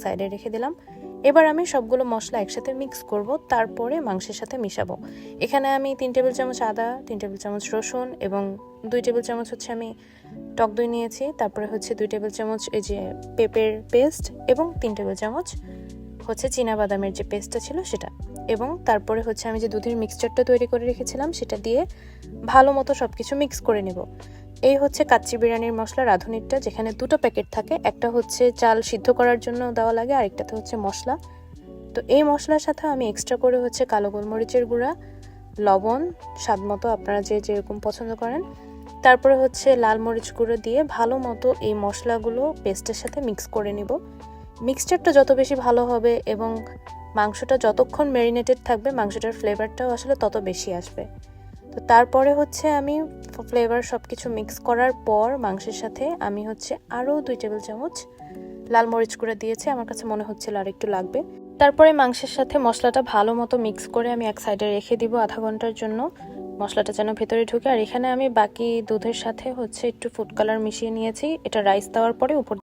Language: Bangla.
সাইডে রেখে দিলাম। এবার আমি সবগুলো মশলা একসাথে মিক্স করব, তারপরে মাংসের সাথে মিশাবো। এখানে আমি 3 টেবিল চামচ আদা, 3 টেবিল চামচ রসুন এবং 2 টেবিল চামচ হচ্ছে আমি টক দই নিয়েছি। তারপরে হচ্ছে 2 টেবিল চামচ এই যে পেঁপের পেস্ট এবং 3 টেবিল চামচ হচ্ছে চীনাবাদামের যে পেস্টটা ছিল সেটা, এবং তারপরে হচ্ছে আমি যে দুধের মিক্সচারটা তৈরি করে রেখেছিলাম সেটা দিয়ে ভালো মতো সব কিছু মিক্স করে নেব। এই হচ্ছে কাচ্চি বিরিয়ানির মশলা রাঁধুনিটা, যেখানে 2টো প্যাকেট থাকে। একটা হচ্ছে চাল সিদ্ধ করার জন্য দেওয়া লাগে, আরেকটাতে হচ্ছে মশলা। তো এই মশলার সাথে আমি এক্সট্রা করে হচ্ছে কালো গোলমরিচের গুঁড়া, লবণ স্বাদ মতো, আপনারা যে যেরকম পছন্দ করেন, তারপরে হচ্ছে লাল মরিচ গুঁড়ো দিয়ে ভালো মতো এই মশলাগুলো পেস্টের সাথে মিক্স করে নিব। মিক্সচারটা যত বেশি ভালো হবে এবং মাংসটা যতক্ষণ ম্যারিনেটেড থাকবে মাংসটার ফ্লেভারটাও আসলে তত বেশি আসবে। তো তারপরে হচ্ছে আমি ফ্লেভার সব কিছু মিক্স করার পর মাংসের সাথে আমি হচ্ছে আরও 2 টেবিল চামচ লাল মরিচ গুঁড়া দিয়েছি, আমার কাছে মনে হচ্ছিল আর একটু লাগবে। তারপরে মাংসের সাথে মশলাটা ভালো মতো মিক্স করে আমি এক সাইডে রেখে দিব আধা ঘন্টার জন্য, মশলাটা যেন ভেতরে ঢুকে। আর এখানে আমি বাকি দুধের সাথে হচ্ছে একটু ফুড কালার মিশিয়ে নিয়েছি, এটা রাইস দেওয়ার পরে উপর